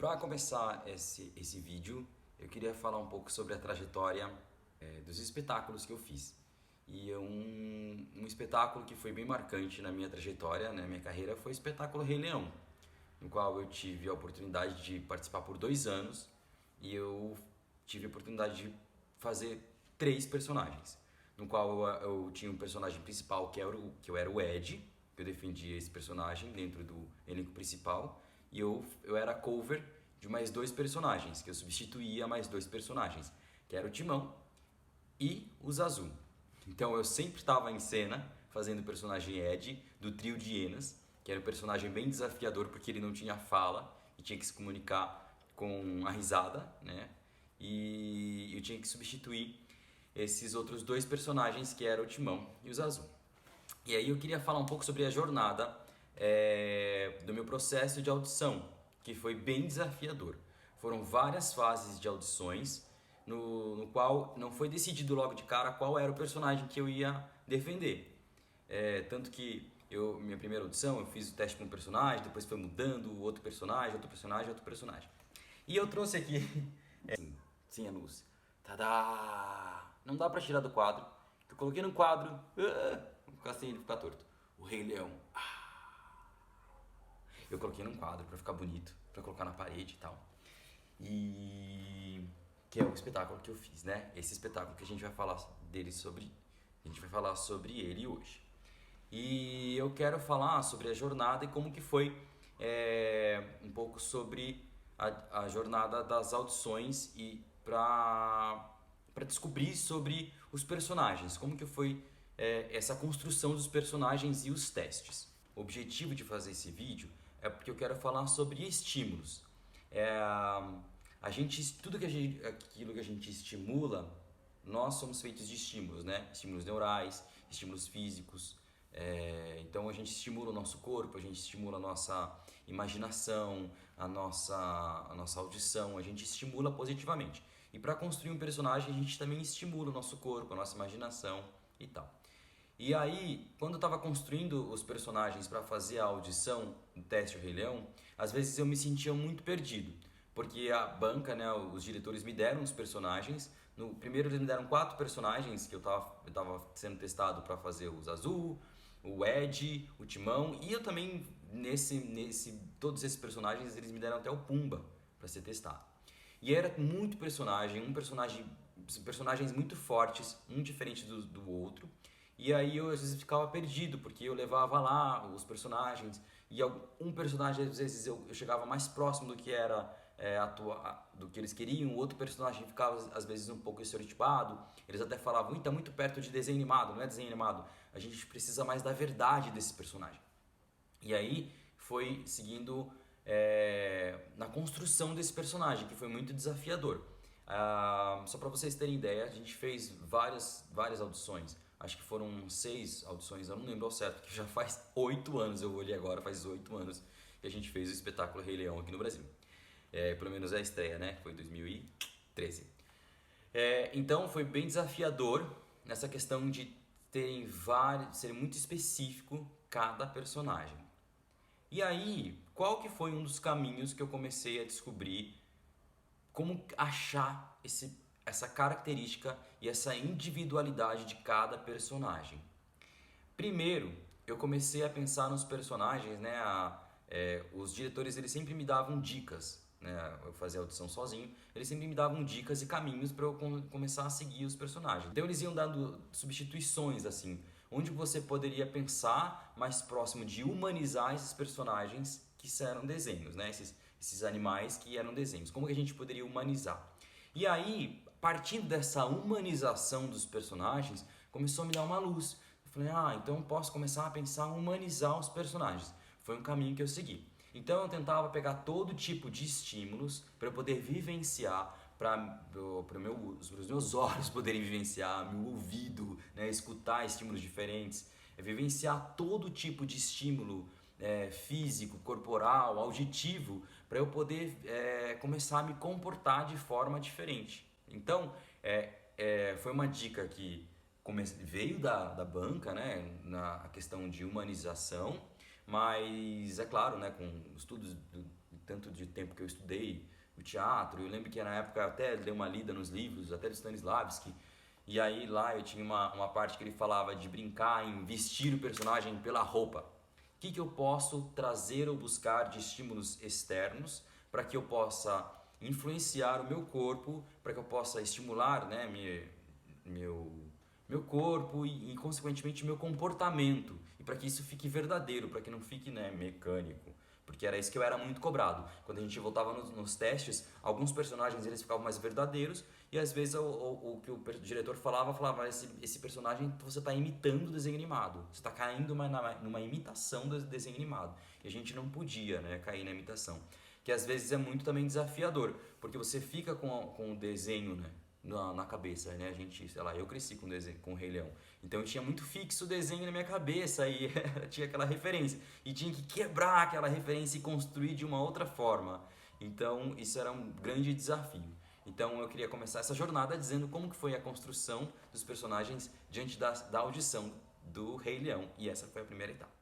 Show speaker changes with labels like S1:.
S1: Para começar esse vídeo, eu queria falar um pouco sobre a trajetória dos espetáculos que eu fiz. E um espetáculo que foi bem marcante na minha trajetória, na minha carreira, foi o espetáculo Rei Leão, no qual eu tive a oportunidade de participar por 2 anos e eu tive a oportunidade de fazer 3 personagens, no qual eu tinha um personagem principal que eu era o Ed, que eu defendia esse personagem dentro do elenco principal, e eu era cover de mais 2 personagens, que eu substituía mais 2 personagens, que era o Timão e o Zazu. Então eu sempre estava em cena fazendo o personagem Ed, do trio de hienas, que era um personagem bem desafiador porque ele não tinha fala e tinha que se comunicar com a risada, né? E eu tinha que substituir esses outros 2 personagens, que eram o Timão e o Zazu. E aí eu queria falar um pouco sobre a jornada do meu processo de audição, que foi bem desafiador. Foram várias fases de audições, no qual não foi decidido logo de cara qual era o personagem que eu ia defender. Tanto que minha primeira audição, eu fiz o teste com um personagem, depois foi mudando, outro personagem, outro personagem, outro personagem. E eu trouxe aqui, sim, a luz. Tadá! Não dá pra tirar do quadro. Eu coloquei no quadro, vou ficar assim, ele ficar torto. O Rei Leão. Eu coloquei num quadro pra ficar bonito, pra colocar na parede e tal. E que é o espetáculo que eu fiz, né? Esse espetáculo que a gente vai falar a gente vai falar sobre ele hoje. E eu quero falar sobre a jornada e como que foi um pouco sobre a jornada das audições e para descobrir sobre os personagens, como que foi essa construção dos personagens e os testes. O objetivo de fazer esse vídeo é porque eu quero falar sobre estímulos. Aquilo que a gente estimula, nós somos feitos de estímulos, né? Estímulos neurais, estímulos físicos. Então a gente estimula o nosso corpo, a gente estimula a nossa imaginação, a nossa audição, a gente estimula positivamente. E para construir um personagem a gente também estimula o nosso corpo, a nossa imaginação e tal. E aí, quando eu estava construindo os personagens para fazer a audição do teste do Rei Leão, às vezes eu me sentia muito perdido, porque a banca, né, os diretores me deram os personagens. No primeiro eles me deram 4 personagens que eu tava sendo testado para fazer o Zazu, o Ed, o Timão, e eu também todos esses personagens eles me deram até o Pumba para ser testado. E era muito personagens muito fortes, um diferente do outro. E aí eu às vezes ficava perdido, porque eu levava lá os personagens, e um personagem às vezes eu chegava mais próximo do que era do que eles queriam, o outro personagem ficava às vezes um pouco estereotipado, eles até falavam, tá muito perto de desenho animado, não é desenho animado, a gente precisa mais da verdade desse personagem. E aí foi seguindo na construção desse personagem, que foi muito desafiador. Só para vocês terem ideia, a gente fez várias audições. Acho que foram 6 audições, eu não lembro ao certo, que já faz 8 anos, eu olhei agora, faz 8 anos que a gente fez o espetáculo Rei Leão aqui no Brasil. Pelo menos a estreia, né? Foi em 2013. Então foi bem desafiador nessa questão de ser muito específico cada personagem. E aí, qual que foi um dos caminhos que eu comecei a descobrir como achar essa característica e essa individualidade de cada personagem? Primeiro, eu comecei a pensar nos personagens, né? Os diretores eles sempre me davam dicas, né? Eu fazia a audição sozinho, eles sempre me davam dicas e caminhos para eu começar a seguir os personagens. Então eles iam dando substituições, assim, onde você poderia pensar mais próximo de humanizar esses personagens que eram desenhos, né? Esses animais que eram desenhos. Como que a gente poderia humanizar? E aí, partindo dessa humanização dos personagens, começou a me dar uma luz. Eu falei, então eu posso começar a pensar em humanizar os personagens. Foi um caminho que eu segui. Então eu tentava pegar todo tipo de estímulos para eu poder vivenciar, para os meus olhos poderem vivenciar, meu ouvido, né, escutar estímulos diferentes, vivenciar todo tipo de estímulo físico, corporal, auditivo, para eu poder começar a me comportar de forma diferente. Então, foi uma dica que veio da banca, né, na questão de humanização, mas é claro, né, com estudos tanto de tempo porque eu estudei o teatro. Eu lembro que na época eu até dei uma lida nos livros, até do Stanislavski. E aí lá eu tinha uma parte que ele falava de brincar em vestir o personagem pela roupa. O que eu posso trazer ou buscar de estímulos externos para que eu possa influenciar o meu corpo, para que eu possa estimular, né, meu corpo e consequentemente meu comportamento, e para que isso fique verdadeiro, para que não fique, né, mecânico, porque era isso que eu era muito cobrado. Quando a gente voltava nos testes, alguns personagens eles ficavam mais verdadeiros, e às vezes o que o diretor falava, esse personagem você está imitando o desenho animado, você está caindo numa imitação do desenho animado, e a gente não podia, né, cair na imitação, que às vezes é muito também desafiador, porque você fica com o desenho, né, na cabeça, né? A gente, sei lá, eu cresci com desenho, com o Rei Leão. Então eu tinha muito fixo o desenho na minha cabeça e tinha aquela referência. E tinha que quebrar aquela referência e construir de uma outra forma. Então isso era um grande desafio. Então eu queria começar essa jornada dizendo como que foi a construção dos personagens diante da audição do Rei Leão. E essa foi a primeira etapa.